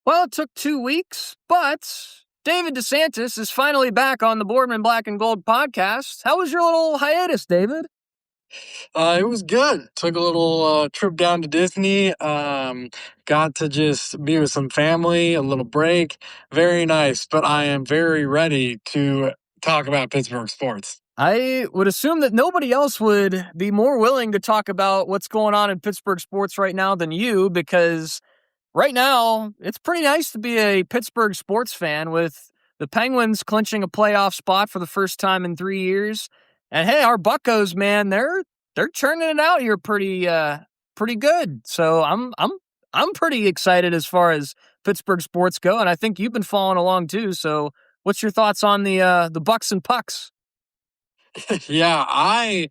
Well, it took 2 weeks, but David DeSantis is finally back on the Boardman Black and Gold podcast. How was your little hiatus, David? It was good. Took a little trip down to Disney. Got to just be with some family, a little break. Very nice. But I am very ready to talk about Pittsburgh sports. I would assume that nobody else would be more willing to talk about what's going on in Pittsburgh sports right now than you, because right now it's pretty nice to be a Pittsburgh sports fan with the Penguins clinching a playoff spot for the first time in 3 years. And hey, our Buccos, man, they're churning it out here pretty good. So I'm pretty excited as far as Pittsburgh sports go, and I think you've been following along too. So what's your thoughts on the Bucks and Pucks? Yeah, I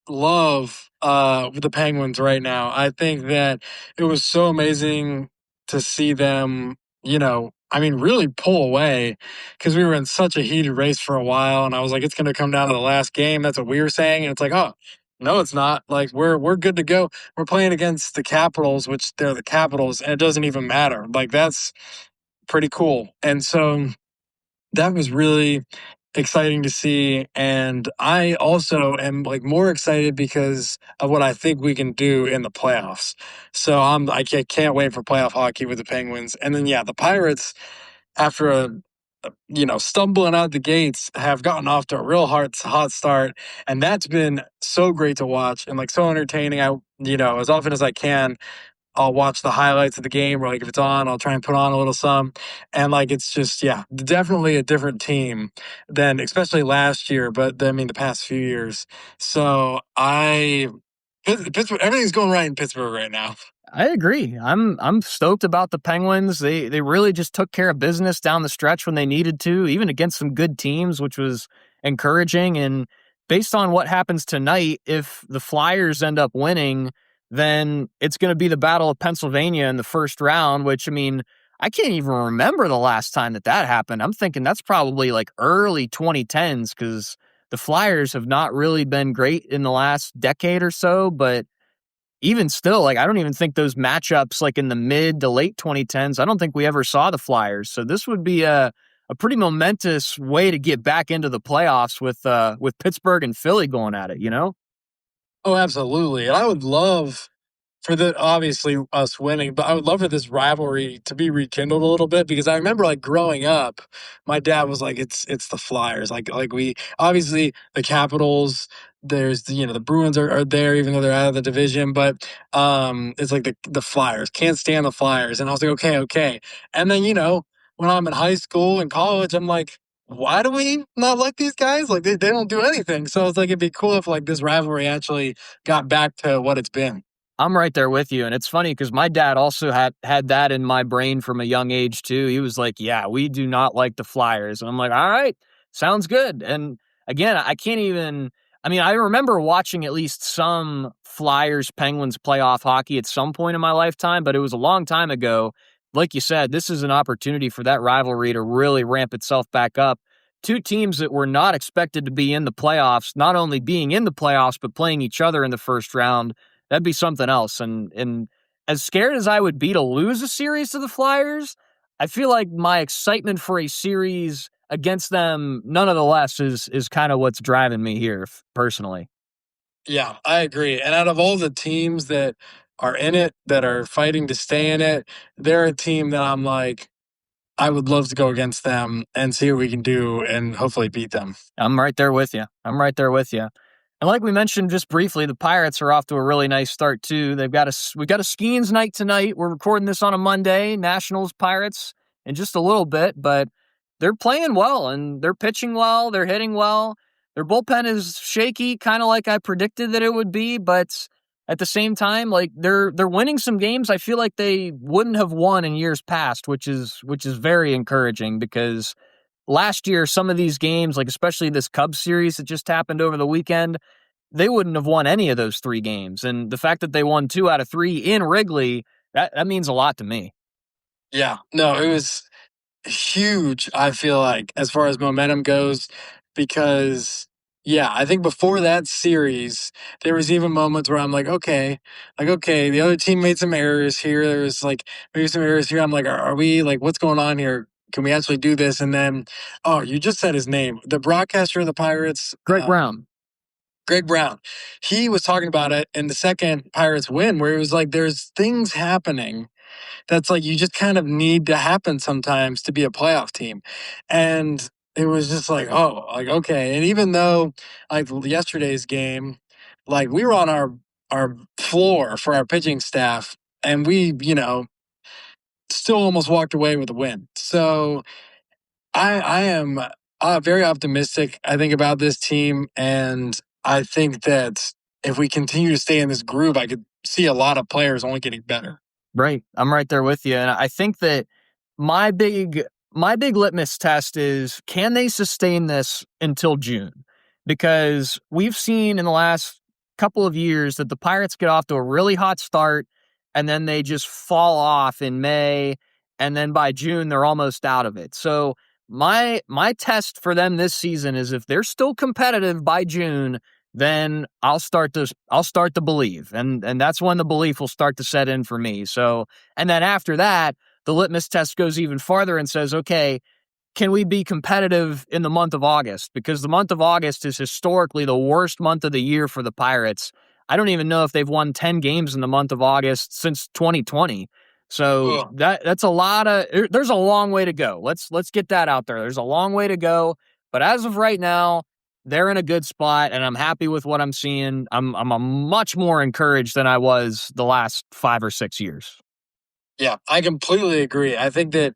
love the Penguins right now. I think that it was so amazing to see them, I mean, really pull away because we were in such a heated race for a while, and I was like, it's going to come down to the last game. That's what we were saying, and it's like, oh, no, it's not. Like we're good to go. We're playing against the Capitals, which they're the Capitals, and it doesn't even matter. Like that's pretty cool. And so that was really exciting to see. And I also am like more excited because of what I think we can do in the playoffs. So I can't wait for playoff hockey with the Penguins. And then yeah, the Pirates, after stumbling out the gates, have gotten off to a real hot start, and that's been so great to watch and like so entertaining. As often as I can, I'll watch the highlights of the game, or like if it's on, I'll try and put on a little some. And like it's just, yeah, definitely a different team than especially last year, but I mean the past few years. So Pittsburgh, everything's going right in Pittsburgh right now. I agree. I'm stoked about the Penguins. They really just took care of business down the stretch when they needed to, even against some good teams, which was encouraging. And based on what happens tonight, if the Flyers end up winning, then it's going to be the Battle of Pennsylvania in the first round, which, I mean, I can't even remember the last time that happened. I'm thinking that's probably like early 2010s, because the Flyers have not really been great in the last decade or so, but even still, like, I don't even think those matchups, like in the mid to late 2010s, I don't think we ever saw the Flyers. So this would be a pretty momentous way to get back into the playoffs with Pittsburgh and Philly going at it, you know? Oh, absolutely. And I would love for the obviously us winning, but I would love for this rivalry to be rekindled a little bit because I remember like growing up, my dad was like, it's the Flyers. Like we obviously the Capitals, there's the Bruins are there even though they're out of the division, but it's like the Flyers. Can't stand the Flyers. And I was like, okay. And then, when I'm in high school and college, I'm like, why do we not like these guys? Like they don't do anything. So it's like it'd be cool if like this rivalry actually got back to what it's been. I'm right there with you. And it's funny because my dad also had that in my brain from a young age too. He was like, yeah, we do not like the Flyers. And I'm like, all right, sounds good. And again, I can't even, I mean, I remember watching at least some Flyers Penguins playoff hockey at some point in my lifetime, but it was a long time ago. Like you said, this is an opportunity for that rivalry to really ramp itself back up. Two teams that were not expected to be in the playoffs, not only being in the playoffs, but playing each other in the first round. That'd be something else. And as scared as I would be to lose a series to the Flyers, I feel like my excitement for a series against them, none of the less, is kind of what's driving me here personally. Yeah, I agree. And out of all the teams that are in it, that are fighting to stay in it, they're a team that I'm like, I would love to go against them and see what we can do and hopefully beat them. I'm right there with you. I'm right there with you. And like we mentioned just briefly, the Pirates are off to a really nice start too. We've got a Skeens night tonight. We're recording this on a Monday. Nationals Pirates in just a little bit, but they're playing well and they're pitching well. They're hitting well. Their bullpen is shaky, kind of like I predicted that it would be, but at the same time, like they're winning some games I feel like they wouldn't have won in years past, which is very encouraging because last year, some of these games, like especially this Cubs series that just happened over the weekend, they wouldn't have won any of those three games. And the fact that they won 2 out of 3 in Wrigley, that means a lot to me. Yeah, no, it was huge, I feel like, as far as momentum goes, because Yeah, I think before that series, there was even moments where I'm like, okay, the other team made some errors here. There was like maybe some errors here. I'm like, are we like, what's going on here? Can we actually do this? And then, oh, you just said his name, the broadcaster of the Pirates, Greg Brown. Greg Brown. He was talking about it in the second Pirates win, where it was like, there's things happening that's like you just kind of need to happen sometimes to be a playoff team. And it was just like, oh, like okay. And even though like yesterday's game, like we were on our floor for our pitching staff and we, still almost walked away with a win. So I am very optimistic, I think, about this team. And I think that if we continue to stay in this groove, I could see a lot of players only getting better. Right. I'm right there with you. And I think that my big my big litmus test is, can they sustain this until June? Because we've seen in the last couple of years that the Pirates get off to a really hot start and then they just fall off in May, and then by June they're almost out of it. So my test for them this season is, if they're still competitive by June, then I'll start to believe. And that's when the belief will start to set in for me. So, and then after that, the litmus test goes even farther and says, okay, can we be competitive in the month of August? Because the month of August is historically the worst month of the year for the Pirates. I don't even know if they've won 10 games in the month of August since 2020. So Ugh. that's a lot of there's a long way to go. Let's get that out there. There's a long way to go, but as of right now, they're in a good spot and I'm happy with what I'm seeing. I'm a much more encouraged than I was the last 5 or 6 years. Yeah, I completely agree. I think that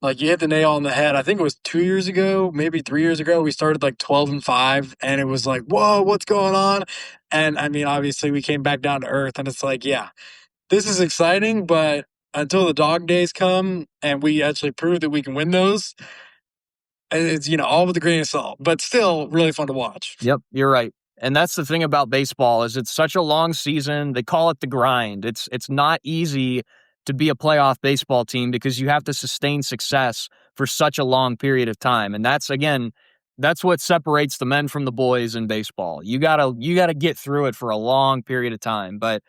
like you hit the nail on the head. I think it was 2 years ago, maybe 3 years ago, we started like 12-5, and it was like, whoa, what's going on? And I mean, obviously, we came back down to earth, and it's like, yeah, this is exciting, but until the dog days come and we actually prove that we can win those, it's all with a grain of salt, but still really fun to watch. Yep, you're right. And that's the thing about baseball, is it's such a long season. They call it the grind. It's not easy to be a playoff baseball team because you have to sustain success for such a long period of time. And that's what separates the men from the boys in baseball. You gotta get through it for a long period of time. But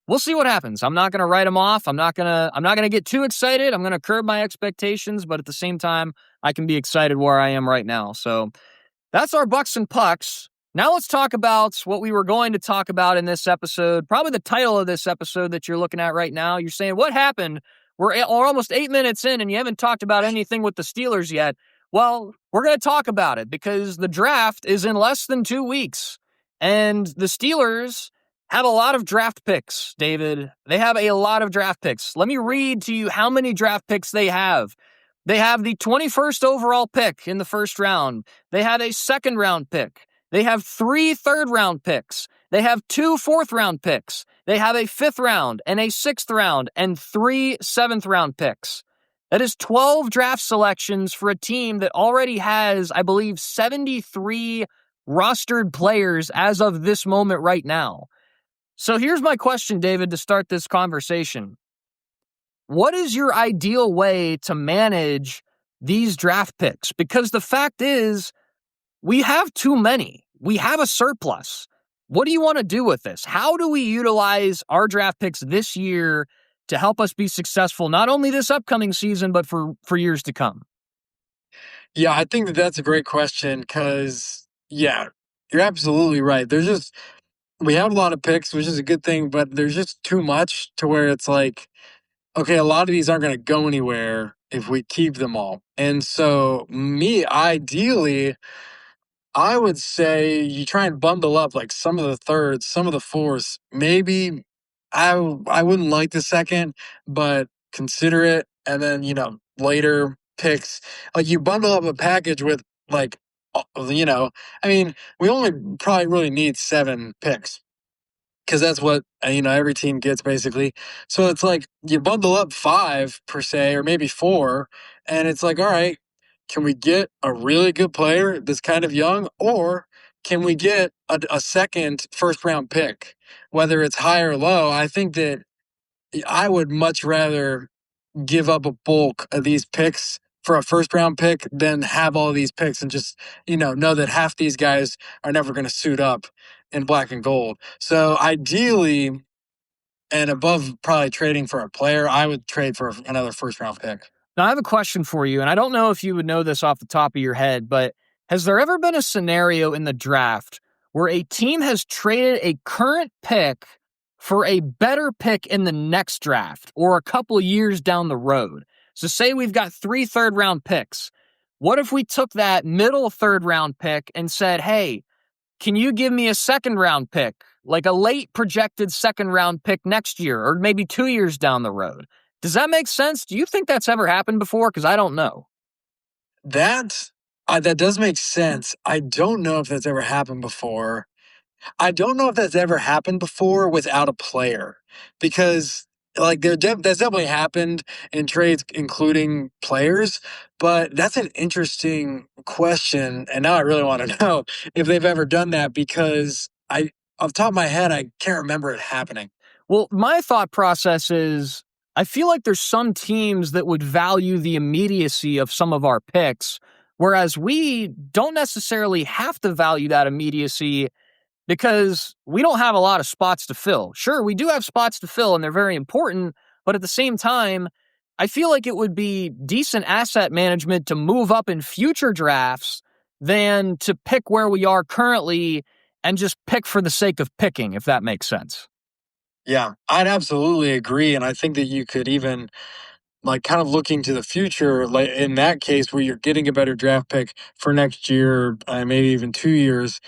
we'll see what happens. I'm not gonna write them off. I'm not gonna get too excited. I'm gonna curb my expectations, but at the same time, I can be excited where I am right now. So that's our Bucks and Pucks. Now let's talk about what we were going to talk about in this episode. Probably the title of this episode that you're looking at right now. You're saying, what happened? We're almost 8 minutes in and you haven't talked about anything with the Steelers yet. Well, we're going to talk about it because the draft is in less than 2 weeks. And the Steelers have a lot of draft picks, David. They have a lot of draft picks. Let me read to you how many draft picks they have. They have the 21st overall pick in the first round. They have a second round pick. They have 3 third round picks. They have 2 fourth round picks. They have a 5th round and a 6th round and 3 7th round picks. That is 12 draft selections for a team that already has, I believe, 73 rostered players as of this moment right now. So here's my question, David, to start this conversation. What is your ideal way to manage these draft picks? Because the fact is, we have too many. We have a surplus. What do you want to do with this? How do we utilize our draft picks this year to help us be successful, not only this upcoming season, but for years to come? Yeah, I think that that's a great question because, yeah, you're absolutely right. We have a lot of picks, which is a good thing, but there's just too much to where it's like, okay, a lot of these aren't going to go anywhere if we keep them all. And so, me, ideally, I would say you try and bundle up like some of the thirds, some of the fourths. Maybe I wouldn't like the second, but consider it. And then, later picks, like you bundle up a package with like, I mean, we only probably really need 7 picks because that's what every team gets basically. So it's like you bundle up 5 per se, or maybe 4, and it's like, all right, can we get a really good player that's kind of young, or can we get a second first round pick, whether it's high or low? I think that I would much rather give up a bulk of these picks for a first round pick than have all these picks and just, know that half these guys are never going to suit up in black and gold. So ideally, and above probably trading for a player, I would trade for another first round pick. Now, I have a question for you, and I don't know if you would know this off the top of your head, but has there ever been a scenario in the draft where a team has traded a current pick for a better pick in the next draft or a couple of years down the road? So, say we've got 3 third-round picks. What if we took that middle third-round pick and said, hey, can you give me a second-round pick, like a late projected second-round pick next year or maybe 2 years down the road? Does that make sense? Do you think that's ever happened before? Because I don't know. That that does make sense. I don't know if that's ever happened before. I don't know if that's ever happened before without a player because like that's definitely happened in trades including players, but that's an interesting question and now I really want to know if they've ever done that because I off the top of my head I can't remember it happening. Well, my thought process is I feel like there's some teams that would value the immediacy of some of our picks, whereas we don't necessarily have to value that immediacy because we don't have a lot of spots to fill. Sure, we do have spots to fill and they're very important, but at the same time, I feel like it would be decent asset management to move up in future drafts than to pick where we are currently and just pick for the sake of picking, if that makes sense. Yeah, I'd absolutely agree and I think that you could even like kind of looking to the future, like in that case where you're getting a better draft pick for next year, maybe even 2 years,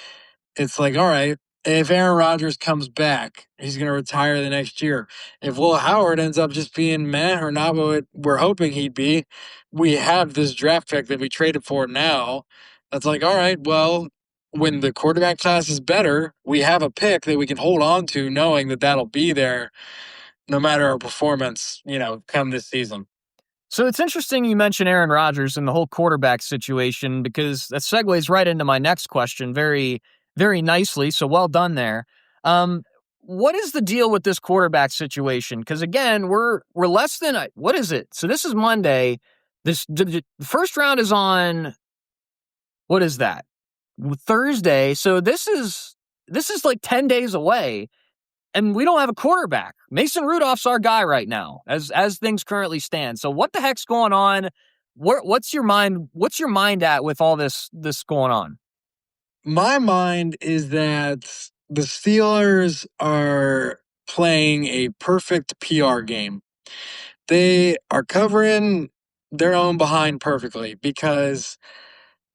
it's like, all right, if Aaron Rodgers comes back, he's going to retire the next year. If Will Howard ends up just being meh or not what we're hoping he'd be, we have this draft pick that we traded for now. That's like, all right, well, when the quarterback class is better, we have a pick that we can hold on to, knowing that that'll be there no matter our performance, come this season. So it's interesting you mention Aaron Rodgers and the whole quarterback situation because that segues right into my next question very, very nicely. So well done there. Um, what is the deal with this quarterback situation? Because again, we're less than what is it? So this is Monday. The first round is on what is that? Thursday. So this is like 10 days away and we don't have a quarterback. Mason Rudolph's our guy right now, as things currently stand. So what the heck's going on? What's your mind? What's your mind at with all this going on? My mind is that the Steelers are playing a perfect PR game. They are covering their own behind perfectly because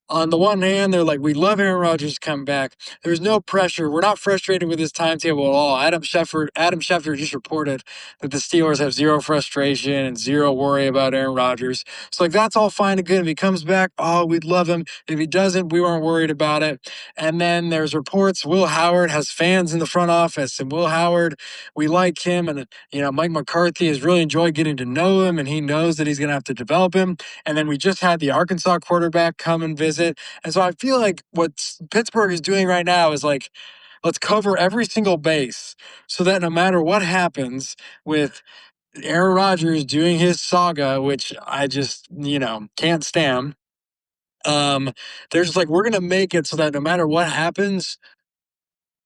on the one hand, they're like, we love Aaron Rodgers to come back. There's no pressure. We're not frustrated with his timetable at all. Adam Schefter just reported that the Steelers have zero frustration and zero worry about Aaron Rodgers. So like that's all fine and good. If he comes back, oh, we'd love him. If he doesn't, we weren't worried about it. And then there's reports Will Howard has fans in the front office, and Will Howard, we like him, and Mike McCarthy has really enjoyed getting to know him, and he knows that he's going to have to develop him. And then we just had the Arkansas quarterback come and visit. And so I feel like what Pittsburgh is doing right now is like, let's cover every single base so that no matter what happens with Aaron Rodgers doing his saga, which I just, can't stand, they're just like, we're going to make it so that no matter what happens,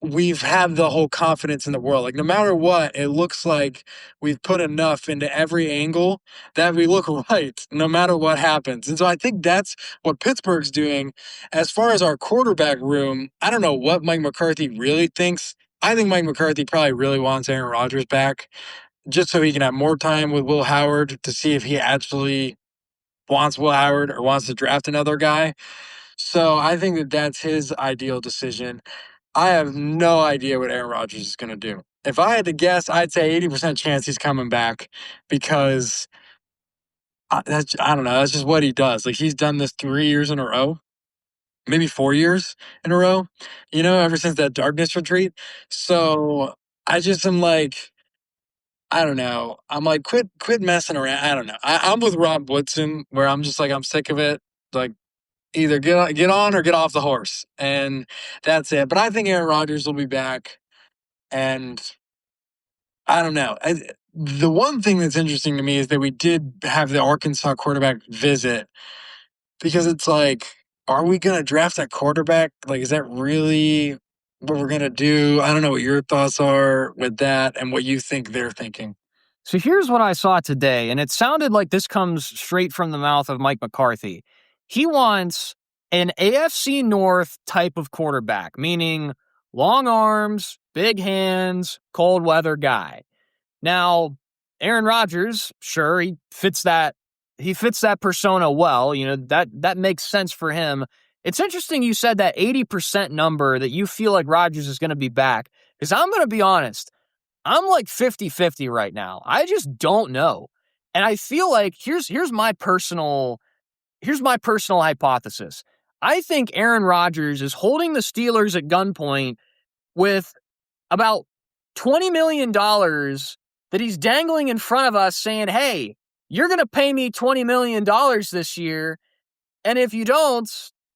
we've had the whole confidence in the world. Like no matter what, it looks like we've put enough into every angle that we look right no matter what happens. And so I think that's what Pittsburgh's doing. As far as our quarterback room, I don't know what Mike McCarthy really thinks. I think Mike McCarthy probably really wants Aaron Rodgers back just so he can have more time with Will Howard to see if he actually wants Will Howard or wants to draft another guy. So I think that that's his ideal decision. I have no idea what Aaron Rodgers is going to do. If I had to guess, I'd say 80% chance he's coming back because I don't know. That's just what he does. Like he's done this 3 years in a row, maybe 4 years in a row, ever since that darkness retreat. So I just am like, I don't know. I'm like, quit messing around. I don't know. I'm with Rob Woodson where I'm just like, I'm sick of it. Like, either get on or get off the horse, and that's it. But I think Aaron Rodgers will be back, and I don't know. the one thing that's interesting to me is that we did have the Arkansas quarterback visit because it's like, are we going to draft that quarterback? Like, is that really what we're going to do? I don't know what your thoughts are with that and what you think they're thinking. So here's what I saw today, and it sounded like this comes straight from the mouth of Mike McCarthy. He wants an AFC North type of quarterback, meaning long arms, big hands, cold weather guy. Now, Aaron Rodgers, sure, he fits that persona well. You know, that makes sense for him. It's interesting you said that 80% number that you feel like Rodgers is going to be back, because I'm going to be honest. I'm like 50-50 right now. I just don't know. And I feel like here's my personal hypothesis. I think Aaron Rodgers is holding the Steelers at gunpoint with about $20 million that he's dangling in front of us saying, "Hey, you're going to pay me $20 million this year. And if you don't,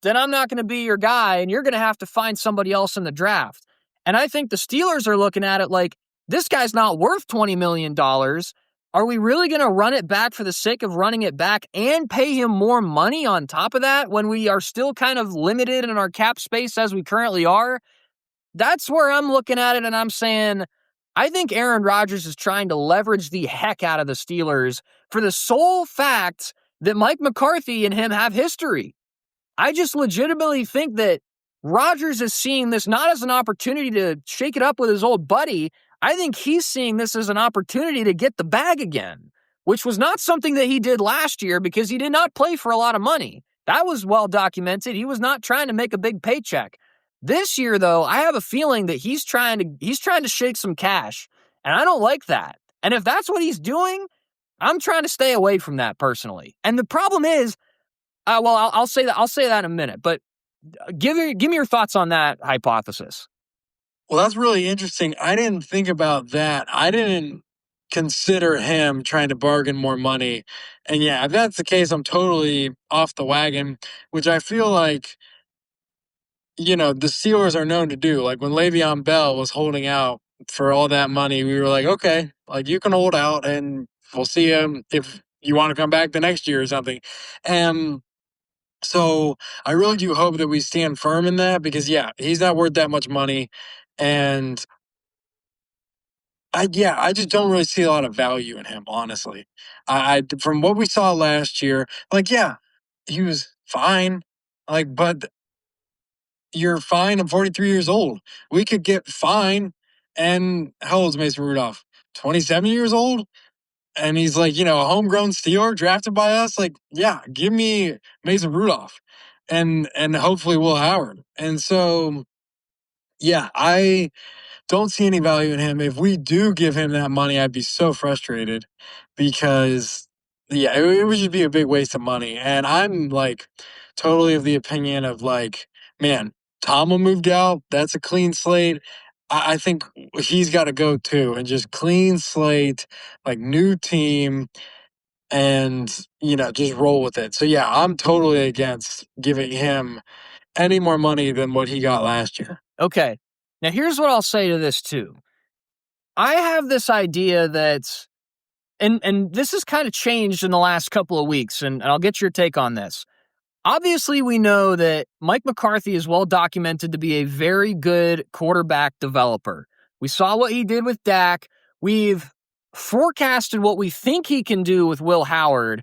then I'm not going to be your guy and you're going to have to find somebody else in the draft." And I think the Steelers are looking at it like, this guy's not worth $20 million. Are we really going to run it back for the sake of running it back and pay him more money on top of that when we are still kind of limited in our cap space as we currently are? That's where I'm looking at it and I'm saying, I think Aaron Rodgers is trying to leverage the heck out of the Steelers for the sole fact that Mike McCarthy and him have history. I just legitimately think that Rodgers is seeing this not as an opportunity to shake it up with his old buddy. I think he's seeing this as an opportunity to get the bag again, which was not something that he did last year because he did not play for a lot of money. That was well documented. He was not trying to make a big paycheck. This year, though, I have a feeling that he's trying to shake some cash, and I don't like that. And if that's what he's doing, I'm trying to stay away from that personally. And the problem is, I'll say that in a minute. But give me your thoughts on that hypothesis. Well, that's really interesting. I didn't think about that. I didn't consider him trying to bargain more money. And yeah, if that's the case, I'm totally off the wagon, which I feel like, the Steelers are known to do. Like when Le'Veon Bell was holding out for all that money, we were like, okay, like you can hold out and we'll see him if you want to come back the next year or something. And so I really do hope that we stand firm in that because, yeah, he's not worth that much money. And I just don't really see a lot of value in him, honestly. I from what we saw last year, like, yeah, he was fine. Like, but you're fine. I'm 43 years old. We could get fine. And how old is Mason Rudolph? 27 years old? And he's like, a homegrown Steeler drafted by us. Like, yeah, give me Mason Rudolph and hopefully Will Howard. And so, yeah, I don't see any value in him. If we do give him that money, I'd be so frustrated because, yeah, it would just be a big waste of money. And I'm like totally of the opinion of like, man, Tomlin moved out. That's a clean slate. I think he's got to go too and just clean slate, like new team and, just roll with it. So, yeah, I'm totally against giving him any more money than what he got last year. Okay. Now here's what I'll say to this too. I have this idea that, and this has kind of changed in the last couple of weeks, and I'll get your take on this. Obviously, we know that Mike McCarthy is well documented to be a very good quarterback developer. We saw what he did with Dak. We've forecasted what we think he can do with Will Howard.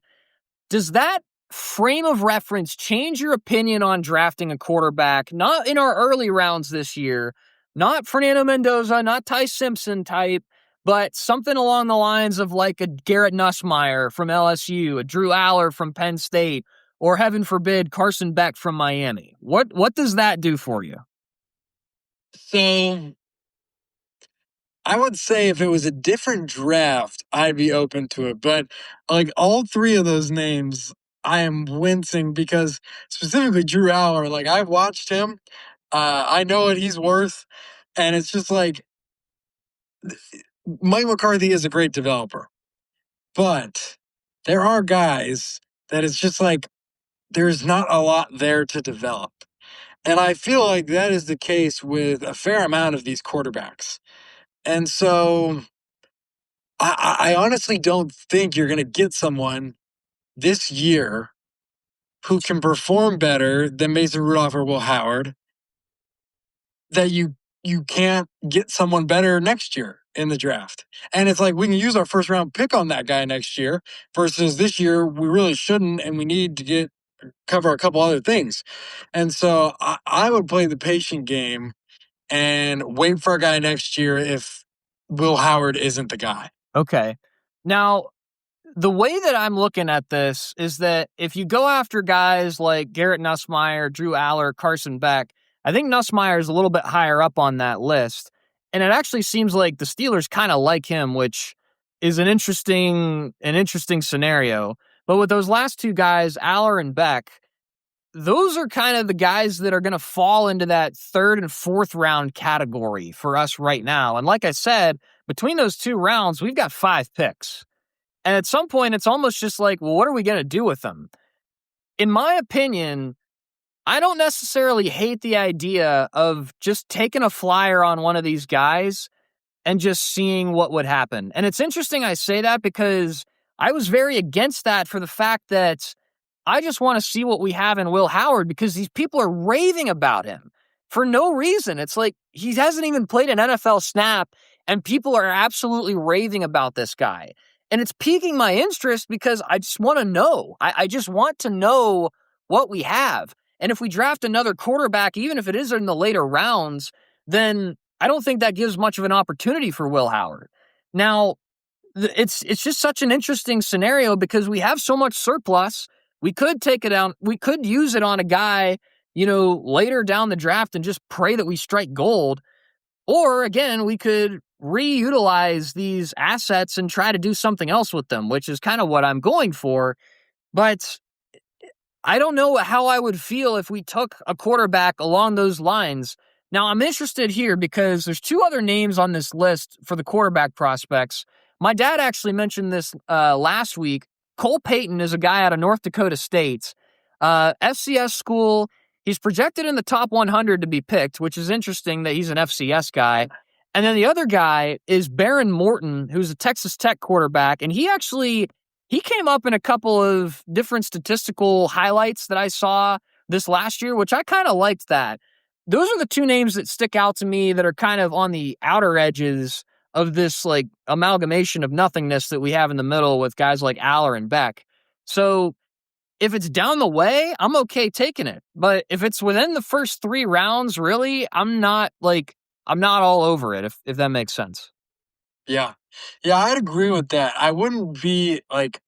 Does that frame of reference change your opinion on drafting a quarterback? Not in our early rounds this year, not Fernando Mendoza, not Ty Simpson type, but something along the lines of like a Garrett Nussmeier from LSU, a Drew Aller from Penn State, or heaven forbid, Carson Beck from Miami. What does that do for you? So I would say if it was a different draft, I'd be open to it. But like all three of those names, I am wincing because specifically Drew Aller, like I've watched him. I know what he's worth. And it's just like Mike McCarthy is a great developer. But there are guys that it's just like there's not a lot there to develop. And I feel like that is the case with a fair amount of these quarterbacks. And so I honestly don't think you're going to get someone this year who can perform better than Mason Rudolph or Will Howard, that you can't get someone better next year in the draft. And it's like we can use our first round pick on that guy next year versus this year we really shouldn't, and we need to get cover a couple other things. And so I would play the patient game and wait for a guy next year if Will Howard isn't the guy. Okay. Now, the way that I'm looking at this is that if you go after guys like Garrett Nussmeier, Drew Aller, Carson Beck, I think Nussmeier is a little bit higher up on that list. And it actually seems like the Steelers kind of like him, which is an interesting scenario. But with those last two guys, Aller and Beck, those are kind of the guys that are going to fall into that third and fourth round category for us right now. And like I said, between those two rounds, we've got 5 picks. And at some point, it's almost just like, well, what are we going to do with them? In my opinion, I don't necessarily hate the idea of just taking a flyer on one of these guys and just seeing what would happen. And it's interesting I say that because I was very against that for the fact that I just want to see what we have in Will Howard because these people are raving about him for no reason. It's like he hasn't even played an NFL snap, and people are absolutely raving about this guy. And it's piquing my interest because I just want to know. I just want to know what we have. And if we draft another quarterback, even if it is in the later rounds, then I don't think that gives much of an opportunity for Will Howard. Now, it's just such an interesting scenario because we have so much surplus. We could take it out. We could use it on a guy, later down the draft and just pray that we strike gold. Or again, we could reutilize these assets and try to do something else with them, which is kind of what I'm going for. But I don't know how I would feel if we took a quarterback along those lines. Now, I'm interested here because there's 2 other names on this list for the quarterback prospects. My dad actually mentioned this last week. Cole Payton is a guy out of North Dakota State. FCS school. He's projected in the top 100 to be picked, which is interesting that he's an FCS guy. And then the other guy is Baron Morton, who's a Texas Tech quarterback. And he came up in a couple of different statistical highlights that I saw this last year, which I kind of liked that. Those are the 2 names that stick out to me that are kind of on the outer edges of this like amalgamation of nothingness that we have in the middle with guys like Aller and Beck. So if it's down the way, I'm okay taking it. But if it's within the first 3 rounds, really, I'm not all over it, if that makes sense. Yeah. Yeah, I'd agree with that. I wouldn't be like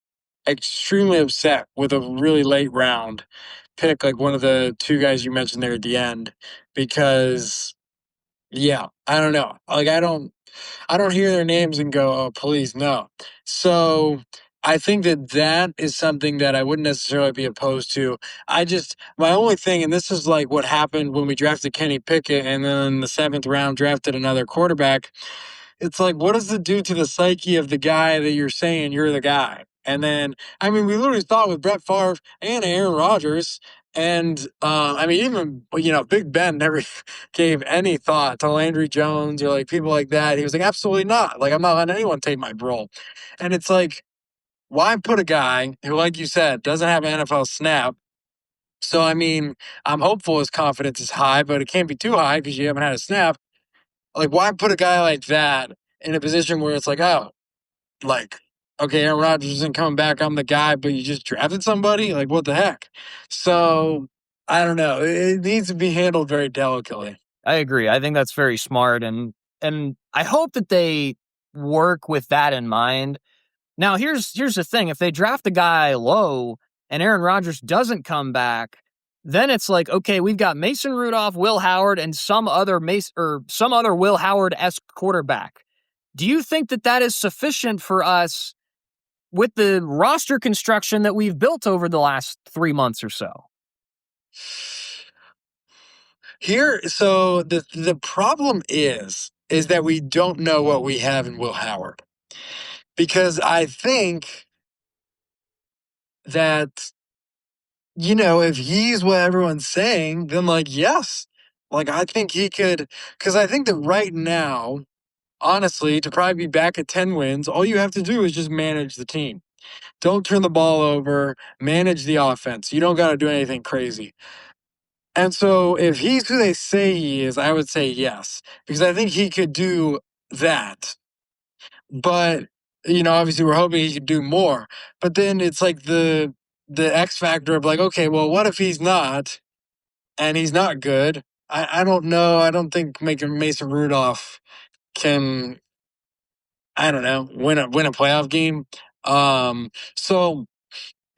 extremely upset with a really late round pick, like one of the 2 guys you mentioned there at the end, because yeah, I don't know. Like I don't hear their names and go, "Oh, please no." So I think that that is something that I wouldn't necessarily be opposed to. My only thing, and this is like what happened when we drafted Kenny Pickett and then in the 7th round drafted another quarterback. It's like, what does it do to the psyche of the guy that you're saying you're the guy? And then, I mean, we literally thought with Brett Favre and Aaron Rodgers, and I mean, even Big Ben never gave any thought to Landry Jones or like people like that. He was like, absolutely not. Like, I'm not letting anyone take my role. And it's like, why put a guy who, like you said, doesn't have an NFL snap? So, I mean, I'm hopeful his confidence is high, but it can't be too high because you haven't had a snap. Like, why put a guy like that in a position where it's like, oh, like, okay, Aaron Rodgers isn't coming back. I'm the guy, but you just drafted somebody? Like, what the heck? So, I don't know. It needs to be handled very delicately. I agree. I think that's very smart, and I hope that they work with that in mind. Now, here's the thing: if they draft a guy low and Aaron Rodgers doesn't come back, then it's like, okay, we've got Mason Rudolph, Will Howard, and some other Will Howard-esque quarterback. Do you think that is sufficient for us with the roster construction that we've built over the last 3 months or so? Here, so the problem is that we don't know what we have in Will Howard. Because I think that, if he's what everyone's saying, then like, yes. Like I think he could, because I think that right now, honestly, to probably be back at 10 wins, all you have to do is just manage the team. Don't turn the ball over, manage the offense. You don't got to do anything crazy. And so if he's who they say he is, I would say yes, because I think he could do that. But, obviously we're hoping he could do more. But then it's like the X factor of like, okay, well, what if he's not and he's not good? I don't know. I don't think making Mason Rudolph can, I don't know, win a playoff game. So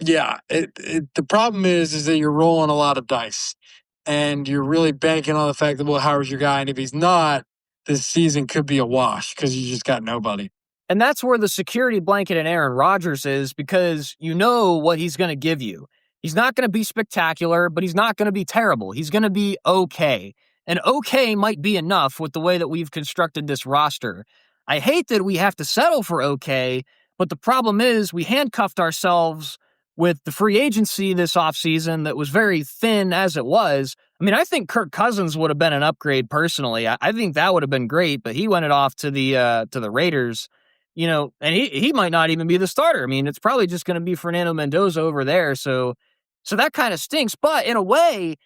yeah, the problem is that you're rolling a lot of dice, and you're really banking on the fact that, well, Howard's your guy, and if he's not, this season could be a wash because you just got nobody. And that's where the security blanket in Aaron Rodgers is, because you know what he's going to give you. He's not going to be spectacular, but he's not going to be terrible. He's going to be okay. And okay might be enough with the way that we've constructed this roster. I hate that we have to settle for okay, but the problem is we handcuffed ourselves with the free agency this offseason that was very thin as it was. I mean, I think Kirk Cousins would have been an upgrade personally. I think that would have been great, but he went it off to the Raiders. And he might not even be the starter. I mean, it's probably just going to be Fernando Mendoza over there. So that kind of stinks. But in a way,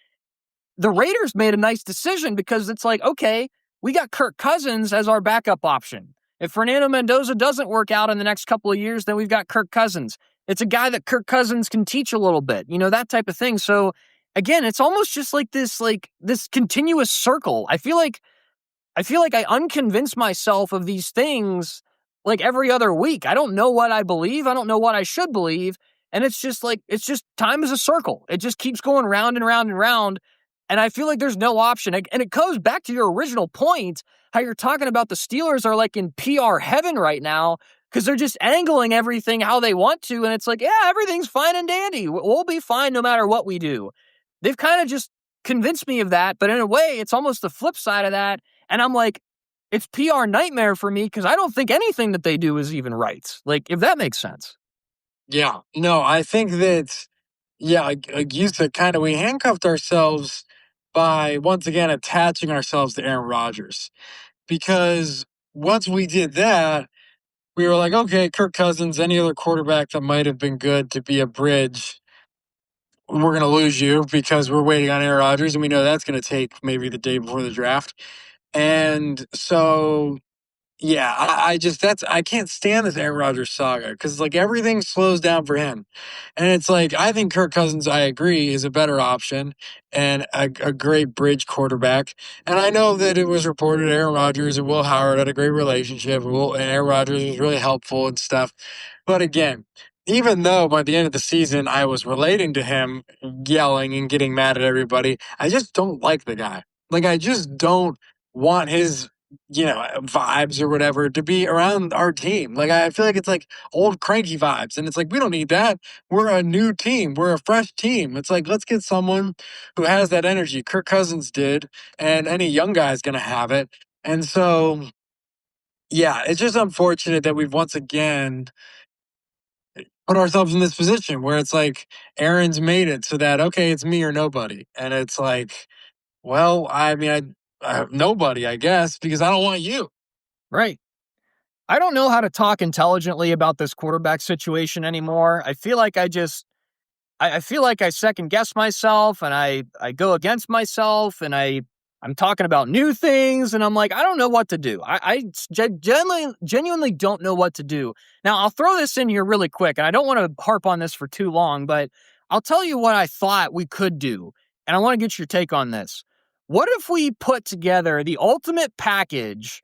the Raiders made a nice decision, because it's like, okay, we got Kirk Cousins as our backup option. If Fernando Mendoza doesn't work out in the next couple of years, then we've got Kirk Cousins. It's a guy that Kirk Cousins can teach a little bit, that type of thing. So again, it's almost just like this continuous circle. I feel like I unconvince myself of these things like every other week. I don't know what I believe. I don't know what I should believe. And it's just time is a circle. It just keeps going round and round and round. And I feel like there's no option. And it goes back to your original point, how you're talking about the Steelers are like in PR heaven right now, because they're just angling everything how they want to. And it's like, yeah, everything's fine and dandy. We'll be fine no matter what we do. They've kind of just convinced me of that. But in a way, it's almost the flip side of that. And I'm like, it's PR nightmare for me, because I don't think anything that they do is even right. Like, if that makes sense. Yeah, no, I think that, yeah, like you said, kind of we handcuffed ourselves by once again attaching ourselves to Aaron Rodgers, because once we did that, we were like, okay, Kirk Cousins, any other quarterback that might have been good to be a bridge, we're going to lose you because we're waiting on Aaron Rodgers, and we know that's going to take maybe the day before the draft. And so, yeah, I can't stand this Aaron Rodgers saga, because like everything slows down for him. And it's like, I think Kirk Cousins, I agree, is a better option and a great bridge quarterback. And I know that it was reported Aaron Rodgers and Will Howard had a great relationship. And Aaron Rodgers was really helpful and stuff. But again, even though by the end of the season I was relating to him, yelling and getting mad at everybody, I just don't like the guy. Like, I just don't want his vibes or whatever to be around our team. Like, I feel like it's like old cranky vibes. And it's like, we don't need that. We're a new team. We're a fresh team. It's like, let's get someone who has that energy. Kirk Cousins did, and any young guy is going to have it. And so, yeah, it's just unfortunate that we've once again put ourselves in this position where it's like Aaron's made it so that, okay, it's me or nobody. And it's like, well, I mean, I have nobody, I guess, because I don't want you. Right. I don't know how to talk intelligently about this quarterback situation anymore. I feel like I second guess myself, and I go against myself, and I'm talking about new things, and I'm like, I don't know what to do. I genuinely don't know what to do. Now, I'll throw this in here really quick, and I don't want to harp on this for too long, but I'll tell you what I thought we could do, and I want to get your take on this. What if we put together the ultimate package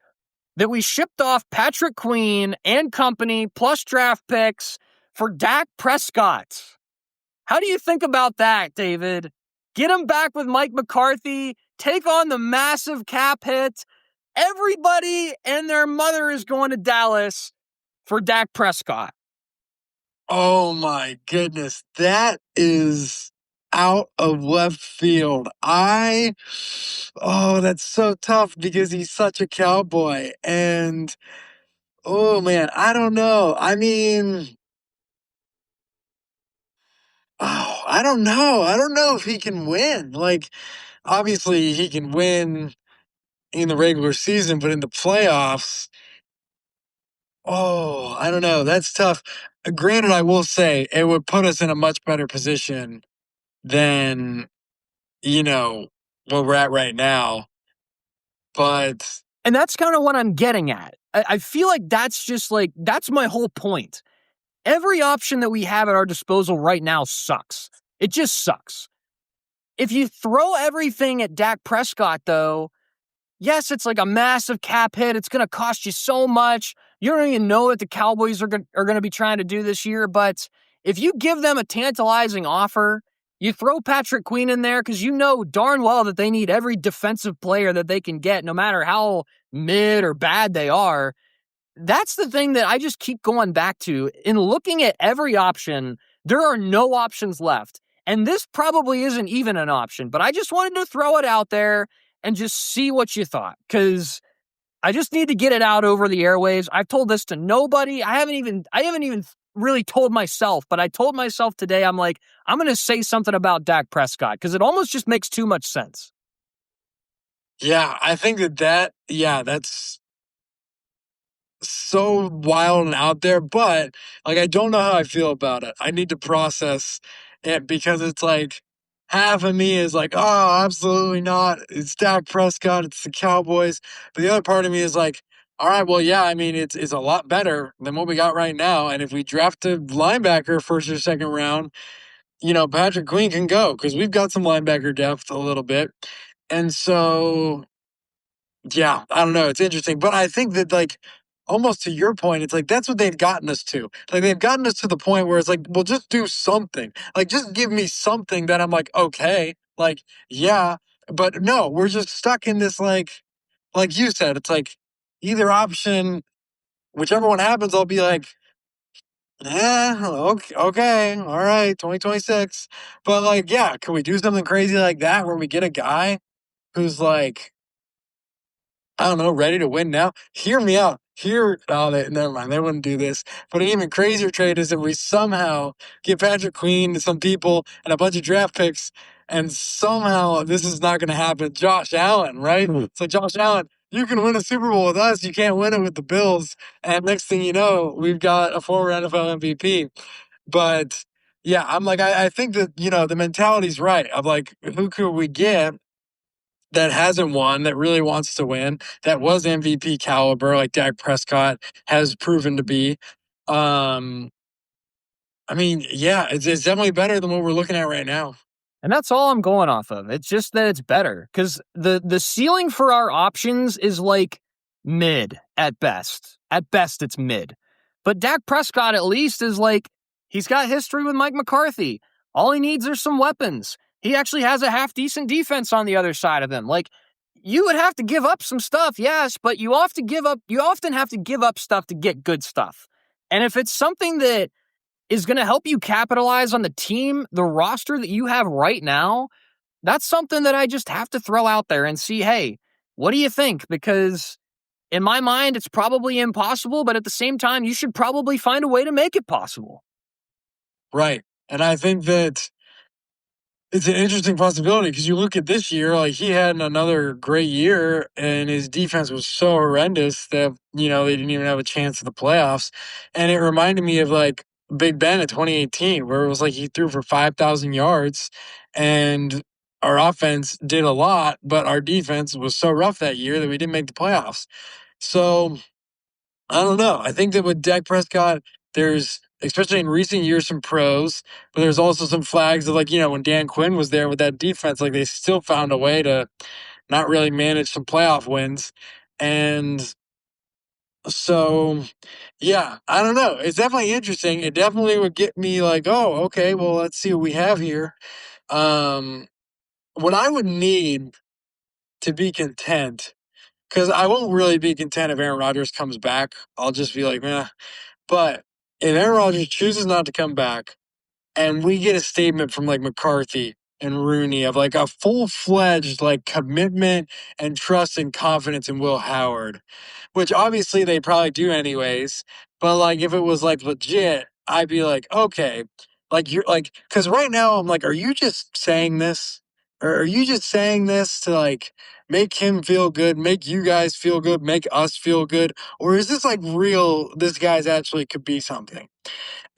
that we shipped off Patrick Queen and company plus draft picks for Dak Prescott? How do you think about that, David? Get him back with Mike McCarthy, take on the massive cap hit. Everybody and their mother is going to Dallas for Dak Prescott. Oh my goodness. That is out of left field. Oh, that's so tough because he's such a cowboy. And, oh man, I don't know. I mean, oh, I don't know. I don't know if he can win. Like, obviously, he can win in the regular season, but in the playoffs, Oh, I don't know. That's tough. Granted, I will say it would put us in a much better position than, you know, where we're at right now. But And that's kind of what I'm getting at. I feel like that's just like, that's my whole point. Every option that we have at our disposal right now sucks. It just sucks. If you throw everything at Dak Prescott, though, yes, it's like a massive cap hit. It's going to cost you so much. You don't even know what the Cowboys are going to be trying to do this year. But if you give them a tantalizing offer, you throw Patrick Queen in there because you know darn well that they need every defensive player that they can get, no matter how mid or bad they are. That's the thing that I just keep going back to. In looking at every option, there are no options left. And this probably isn't even an option, but I just wanted to throw it out there and just see what you thought, because I just need to get it out over the airwaves. I've told this to nobody. I haven't even really told myself, but I told myself today, I'm like, I'm going to say something about Dak Prescott because it almost just makes too much sense. yeah, I think yeah, that's so wild and out there, but like I don't know how I feel about it. I need to process it because it's like half of me is like, oh, absolutely not. It's Dak Prescott, it's the Cowboys. But the other part of me is like, all right, well, yeah, I mean, it's a lot better than what we got right now. And if we draft a linebacker first or second round, Patrick Queen can go because we've got some linebacker depth a little bit. And so yeah, I don't know. It's interesting, but I think that like almost to your point, it's like that's what they've gotten us to. Like they've gotten us to the point where it's like, well, just do something. Like just give me something that I'm like, okay, like yeah, but no, we're just stuck in this like you said, it's like either option, whichever one happens, I'll be like, yeah, okay, okay, all right, 2026. But like, yeah, can we do something crazy like that where we get a guy who's like I don't know, ready to win now. Hear me out. Never mind. They wouldn't do this. But an even crazier trade is if we somehow get Patrick Queen to some people and a bunch of draft picks, and somehow this is not going to happen. Josh Allen, right? So Josh Allen, you can win a Super Bowl with us. You can't win it with the Bills. And next thing you know, we've got a former NFL MVP. But yeah, I'm like, I think that the mentality's right. I'm like, who could we get that hasn't won, that really wants to win, that was MVP caliber, like Dak Prescott has proven to be. Um, I mean, yeah, it's definitely better than what we're looking at right now. And that's all I'm going off of. It's just that it's better because the ceiling for our options is like mid at best. At best, it's mid. But Dak Prescott at least is like, he's got history with Mike McCarthy. All he needs are some weapons. He actually has a half decent defense on the other side of him. Like, you would have to give up some stuff, yes, but you often have to give up stuff to get good stuff. And if it's something that is going to help you capitalize on the team, the roster that you have right now, that's something that I just have to throw out there and see, hey, what do you think? Because in my mind, it's probably impossible, but at the same time, you should probably find a way to make it possible. Right. And I think that it's an interesting possibility because you look at this year, like he had another great year and his defense was so horrendous that, they didn't even have a chance at the playoffs. And it reminded me of like Big Ben in 2018, where it was like he threw for 5,000 yards and our offense did a lot, but our defense was so rough that year that we didn't make the playoffs. So I don't know. I think that with Dak Prescott, there's especially in recent years some pros, but there's also some flags of like, when Dan Quinn was there with that defense, like they still found a way to not really manage some playoff wins. And so yeah, I don't know. It's definitely interesting. It definitely would get me like, oh, okay, well, let's see what we have here. Um what I would need to be content, because I won't really be content if Aaron Rodgers comes back. I'll just be like, man. But if Aaron Rodgers chooses not to come back and we get a statement from like McCarthy and Rooney of like a full-fledged like commitment and trust and confidence in Will Howard, which obviously they probably do anyways, but like if it was like legit, I'd be like, okay, like you're like, because right now I'm like, are you just saying this? Or are you just saying this to like make him feel good, make you guys feel good, make us feel good? Or is this like real? This guy's actually could be something.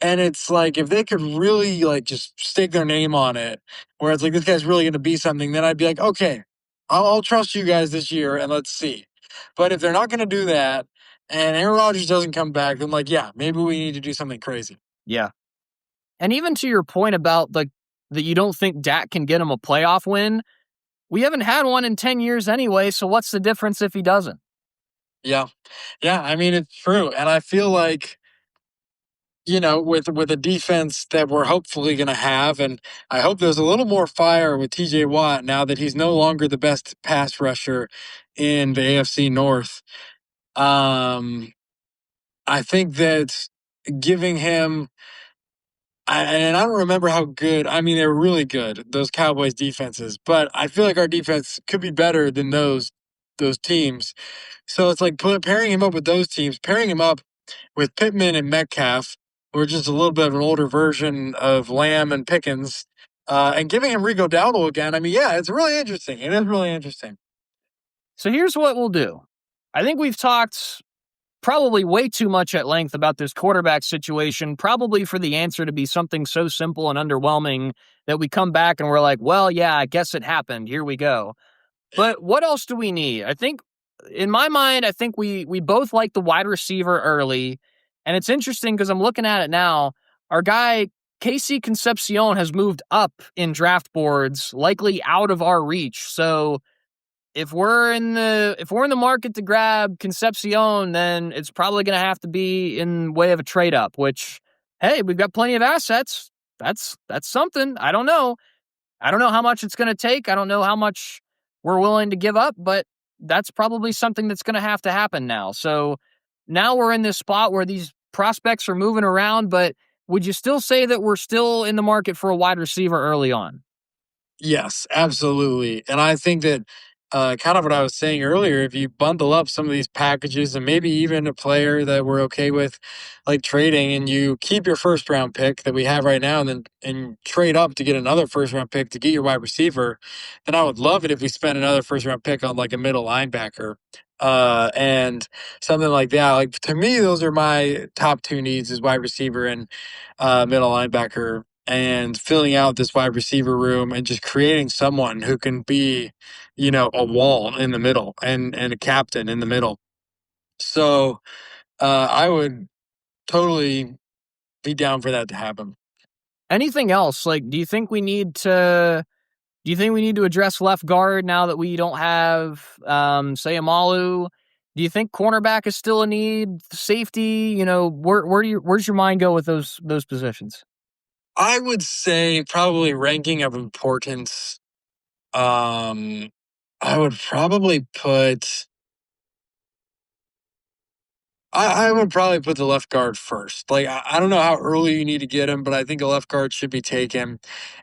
And it's like if they could really like just stake their name on it, where it's like this guy's really going to be something, then I'd be like, okay, I'll trust you guys this year and let's see. But if they're not going to do that, and Aaron Rodgers doesn't come back, then like, yeah, maybe we need to do something crazy. Yeah. And even to your point about like that you don't think Dak can get him a playoff win, we haven't had one in 10 years anyway, so what's the difference if he doesn't? Yeah, yeah. I mean, it's true, and I feel like with a defense that we're hopefully going to have, and I hope there's a little more fire with T.J. Watt now that he's no longer the best pass rusher in the AFC North. Um, I think that giving him, and I don't remember how good. I mean, they're really good, those Cowboys defenses, but I feel like our defense could be better than those teams. So it's like pairing him up with those teams, pairing him up with Pittman and Metcalf, who are just a little bit of an older version of Lamb and Pickens, and giving him Rico Dowdle again. I mean, yeah, it's really interesting. It is really interesting. So here's what we'll do. I think we've talked probably way too much at length about this quarterback situation, probably for the answer to be something so simple and underwhelming that we come back and we're like, well, yeah, I guess it happened. Here we go. But what else do we need? I think, in my mind, I think we both like the wide receiver early. And it's interesting because I'm looking at it now. Our guy, Casey Concepcion, has moved up in draft boards, likely out of our reach. So if we're in the market to grab Concepcion, then it's probably going to have to be in way of a trade up. Which, hey, we've got plenty of assets. That's something. I don't know. I don't know how much it's going to take. I don't know how much we're willing to give up, but that's probably something that's going to have to happen now. So now we're in this spot where these prospects are moving around. But would you still say that we're still in the market for a wide receiver early on? Yes, absolutely. And I think that kind of what I was saying earlier, if you bundle up some of these packages and maybe even a player that we're okay with like trading and you keep your first round pick that we have right now and trade up to get another first round pick to get your wide receiver, then I would love it if we spent another first round pick on like a middle linebacker. And something like that. Like to me, those are my top two needs is wide receiver and middle linebacker and filling out this wide receiver room and just creating someone who can be, a wall in the middle and a captain in the middle. So I would totally be down for that to happen. Anything else? Like, do you think we need to address left guard now that we don't have, say, Amalu? Do you think cornerback is still a need? Safety, where's your mind go with those positions? I would say probably ranking of importance. Um, I would probably put I would probably put the left guard first. Like I don't know how early you need to get him, but I think a left guard should be taken.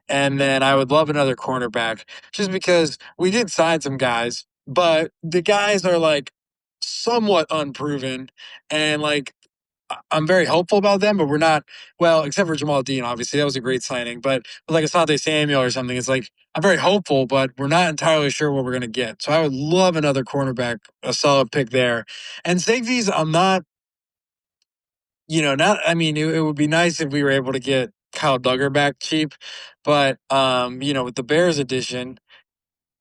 And then I would love another cornerback, just because we did sign some guys, but the guys are like somewhat unproven, and like I'm very hopeful about them, but we're not well, except for Jamal Dean. Obviously, that was a great signing, but like Asante Samuel or something, it's like I'm very hopeful, but we're not entirely sure what we're going to get. So I would love another cornerback, a solid pick there. And safeties, I'm not, not. I mean, it would be nice if we were able to get Kyle Duggar back cheap, but with the Bears edition,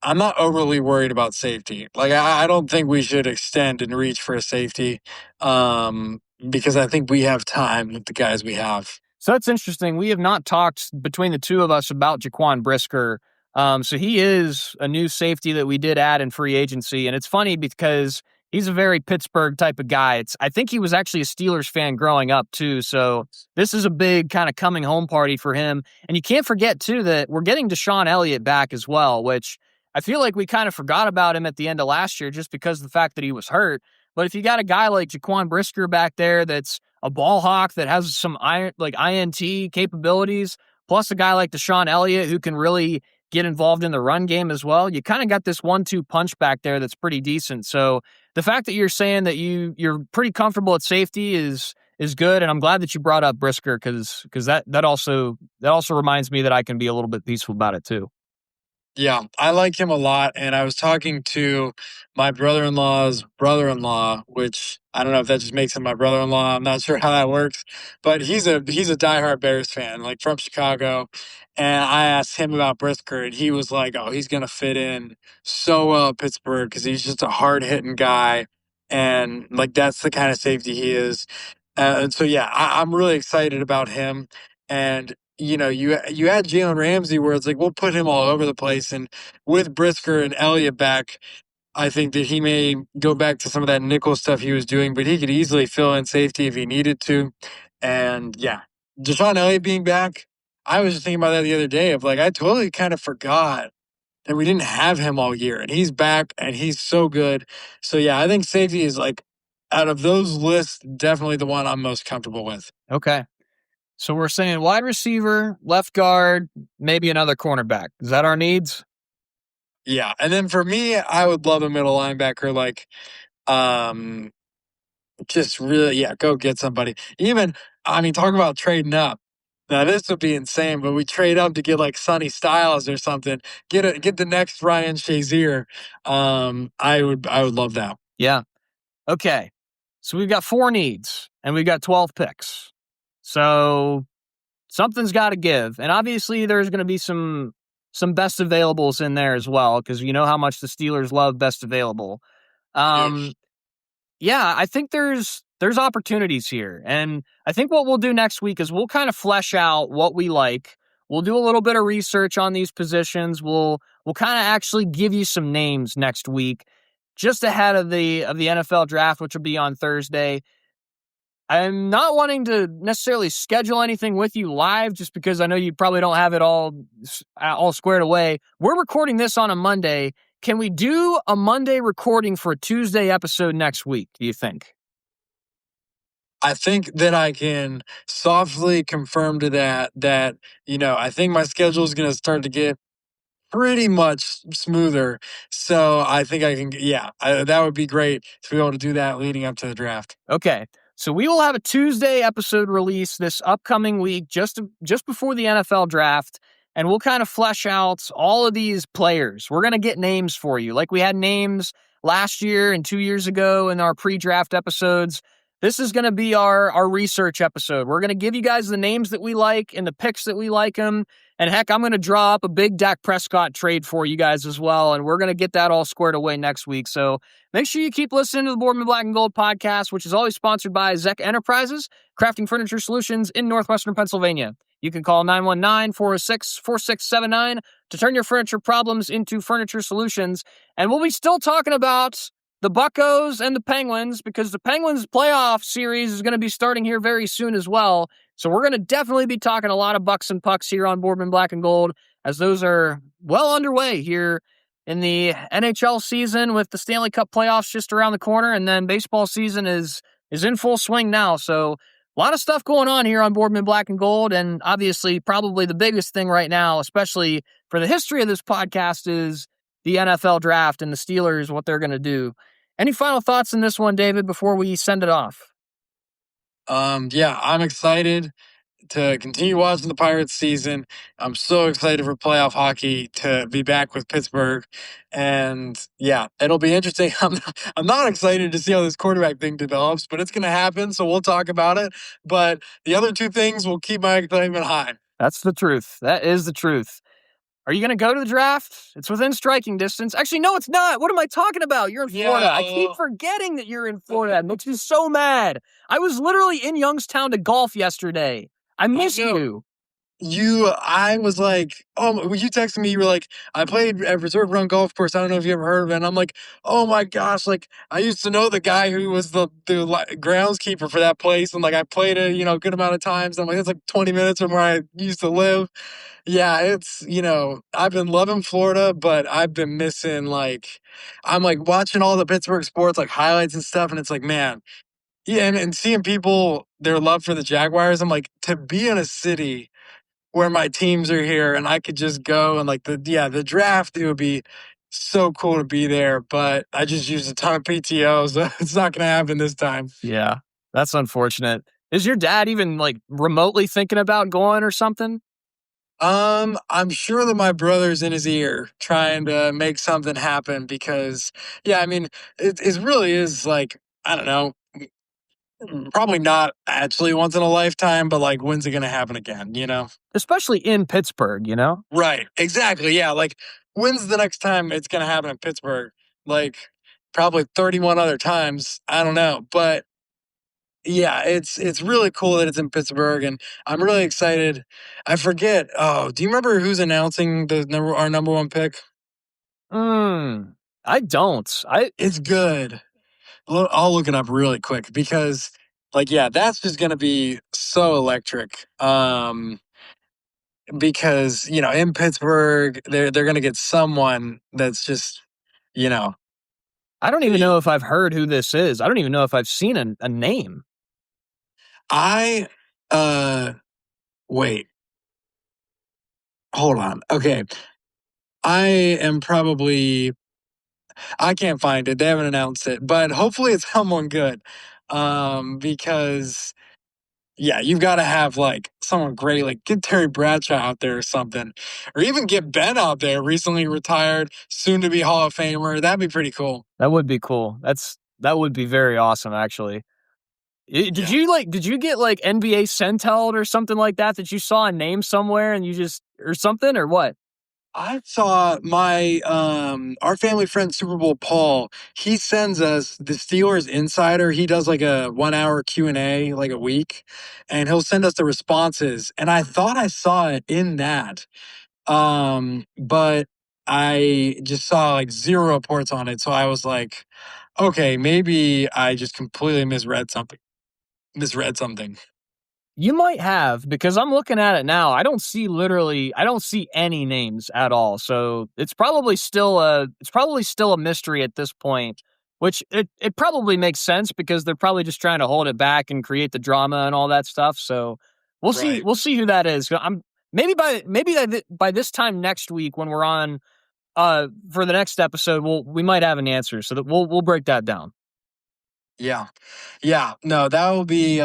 I'm not overly worried about safety. Like I don't think we should extend and reach for a safety, because I think we have time with the guys we have. So that's interesting. We have not talked between the two of us about Jaquan Brisker. So he is a new safety that we did add in free agency. And it's funny because he's a very Pittsburgh type of guy. I think he was actually a Steelers fan growing up too. So this is a big kind of coming home party for him. And you can't forget too that we're getting Deshaun Elliott back as well, which I feel like we kind of forgot about him at the end of last year just because of the fact that he was hurt. But if you got a guy like Jaquan Brisker back there that's a ball hawk that has some INT capabilities, plus a guy like Deshaun Elliott who can really get involved in the run game as well. You kind of got this 1-2 punch back there that's pretty decent. So the fact that you're saying that you're pretty comfortable at safety is good, and I'm glad that you brought up Brisker because that also reminds me that I can be a little bit peaceful about it too. Yeah, I like him a lot, and I was talking to my brother-in-law's brother-in-law, which I don't know if that just makes him my brother-in-law. I'm not sure how that works, but he's a diehard Bears fan, like from Chicago. And I asked him about Brisker, and he was like, "Oh, he's gonna fit in so well at Pittsburgh because he's just a hard-hitting guy, and like that's the kind of safety he is." And so yeah, I'm really excited about him. And you had Jalen Ramsey where it's like we'll put him all over the place, and with Brisker and Elliott back, I think that he may go back to some of that nickel stuff he was doing, but he could easily fill in safety if he needed to. And yeah, Deshaun Elliott being back, I was just thinking about that the other day of like I totally kind of forgot that we didn't have him all year, and he's back and he's so good. So yeah, I think safety is like out of those lists, definitely the one I'm most comfortable with. Okay. So we're saying wide receiver, left guard, maybe another cornerback. Is that our needs? Yeah, and then for me, I would love a middle linebacker like um just really yeah, go get somebody. Even I mean talk about trading up. Now this would be insane, but we trade up to get like Sonny Styles or something. Get the next Ryan Shazier. I would love that. Yeah. Okay. So we've got 4 needs and we've got 12 picks. So something's got to give. And obviously there's going to be some best availables in there as well because you know how much the Steelers love best available. We do. Um yeah, I think there's opportunities here. And I think what we'll do next week is we'll kind of flesh out what we like. We'll do a little bit of research on these positions. We'll kind of actually give you some names next week just ahead of the NFL draft, which will be on Thursday. I'm not wanting to necessarily schedule anything with you live just because I know you probably don't have it all squared away. We're recording this on a Monday. Can we do a Monday recording for a Tuesday episode next week, do you think? I think that I can softly confirm to that I think my schedule is going to start to get pretty much smoother. So I think I can, yeah, that would be great to be able to do that leading up to the draft. Okay. So we will have a Tuesday episode release this upcoming week, just before the NFL draft, and we'll kind of flesh out all of these players. We're going to get names for you. Like we had names last year and 2 years ago in our pre-draft episodes. This is going to be our research episode. We're going to give you guys the names that we like and the picks that we like them. And heck, I'm going to draw up a big Dak Prescott trade for you guys as well. And we're going to get that all squared away next week. So make sure you keep listening to the Boardman Black and Gold podcast, which is always sponsored by Zek Enterprises, crafting furniture solutions in northwestern Pennsylvania. You can call 919-406-4679 to turn your furniture problems into furniture solutions. And we'll be still talking about the Buccos and the Penguins because the Penguins playoff series is going to be starting here very soon as well. So we're going to definitely be talking a lot of Bucks and Pucks here on Boardman Black and Gold as those are well underway here in the NHL season with the Stanley Cup playoffs just around the corner, and then baseball season is in full swing now. So a lot of stuff going on here on Boardman Black and Gold, and obviously probably the biggest thing right now, especially for the history of this podcast, is the NFL draft and the Steelers, what they're going to do. Any final thoughts on this one, David, before we send it off? Yeah, I'm excited to continue watching the Pirates season. I'm so excited for playoff hockey to be back with Pittsburgh. And yeah, it'll be interesting. I'm not excited to see how this quarterback thing develops, but it's going to happen. So we'll talk about it. But the other two things will keep my excitement high. That's the truth. That is the truth. Are you going to go to the draft? It's within striking distance. Actually, no, it's not. What am I talking about? You're in Florida. I keep forgetting that you're in Florida. It makes me so mad. I was literally in Youngstown to golf yesterday. I miss you. I was like, oh, when you texted me, you were like, I played at Reserve Run Golf Course. I don't know if you ever heard of it. And I'm like, oh my gosh, like I used to know the guy who was the groundskeeper for that place. And like I played it, a good amount of times. I'm like, it's like 20 minutes from where I used to live. Yeah, I've been loving Florida, but I've been missing I'm like watching all the Pittsburgh sports, like highlights and stuff. And it's like, man, yeah. And seeing people, their love for the Jaguars, I'm like, to be in a city where my teams are here and I could just go and the draft, it would be so cool to be there, but I just used a ton of PTO, so it's not going to happen this time. Yeah, that's unfortunate. Is your dad even like remotely thinking about going or something? I'm sure that my brother's in his ear trying to make something happen because, yeah, I mean, it really is like, I don't know, probably not actually once in a lifetime, but like, when's it going to happen again, you know? Especially in Pittsburgh, you know? Right. Exactly. Yeah. Like, when's the next time it's going to happen in Pittsburgh? Like, probably 31 other times. I don't know. But yeah, it's really cool that it's in Pittsburgh, and I'm really excited. I forget. Oh, do you remember who's announcing our number one pick? Mm, I don't. It's good. I'll look it up really quick because, like, yeah, that's just gonna be so electric. Because in Pittsburgh, they're gonna get someone that's just, you know, I don't even know if I've heard who this is. I don't even know if I've seen a name. I uh wait, hold on. Okay, I am probably I can't find it. They haven't announced it, but hopefully it's someone good. Because yeah, you've got to have like someone great, like get Terry Bradshaw out there or something, or even get Ben out there, recently retired, soon to be Hall of Famer. That'd be pretty cool. That would be cool. That would be very awesome, actually. Yeah. Did you get like NBA Centelled or something like that that you saw a name somewhere and you just or something or what? I saw my our family friend Super Bowl Paul. He sends us the Steelers Insider. He does like a 1 hour Q&A like a week, and he'll send us the responses. And I thought I saw it in that. But I just saw like zero reports on it. So I was like, okay, maybe I just completely misread something. Misread something. You might have because I'm looking at it now. I don't see any names at all. So it's probably still a mystery at this point, which it probably makes sense because they're probably just trying to hold it back and create the drama and all that stuff. So Right. we'll see who that is. I'm by this time next week when we're on for the next episode, we might have an answer so that we'll break that down. Yeah. Yeah. No, that will be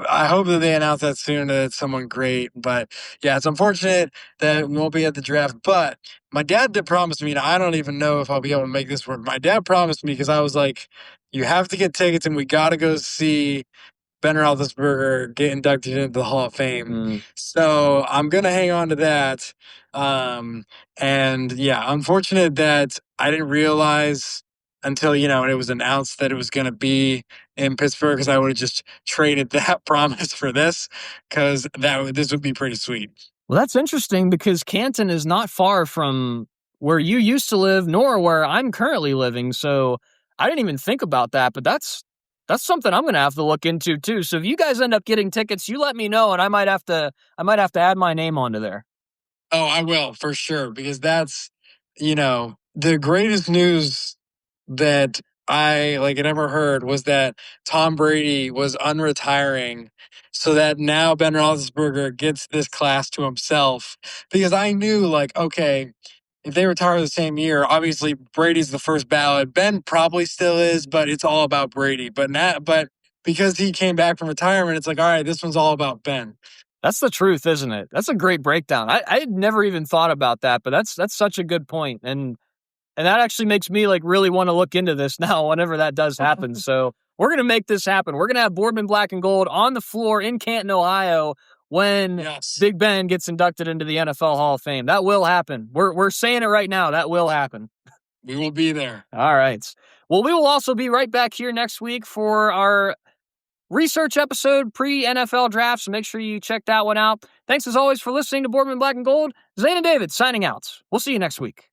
I hope that they announce that soon that it's someone great. But yeah, it's unfortunate that we won't be at the draft. But my dad did promise me, and I don't even know if I'll be able to make this work. My dad promised me because I was like, you have to get tickets and we gotta go see Ben Roethlisberger get inducted into the Hall of Fame. Mm. So I'm gonna hang on to that. Um, and yeah, unfortunate that I didn't realize until it was announced that it was gonna be in Pittsburgh because I would have just traded that promise for this because this would be pretty sweet. Well, that's interesting because Canton is not far from where you used to live, nor where I'm currently living. So I didn't even think about that, but that's something I'm gonna have to look into too. So if you guys end up getting tickets, you let me know, and I might have to add my name onto there. Oh, I will for sure because that's the greatest news that I like had ever heard was that Tom Brady was unretiring, so that now Ben Roethlisberger gets this class to himself. Because I knew, like, okay, if they retire the same year, obviously Brady's the first ballot. Ben probably still is, but it's all about Brady. But because he came back from retirement, it's like, all right, this one's all about Ben. That's the truth, isn't it? That's a great breakdown. I had never even thought about that, but that's such a good point, and that actually makes me like really want to look into this now whenever that does happen. So we're going to make this happen. We're going to have Boardman Black and Gold on the floor in Canton, Ohio when Yes, Big Ben gets inducted into the NFL Hall of Fame. That will happen. We're saying it right now. That will happen. we will be there. All right. Well, we will also be right back here next week for our research episode pre NFL draft. So make sure you check that one out. Thanks as always for listening to Boardman Black and Gold. Zane and David signing out. We'll see you next week.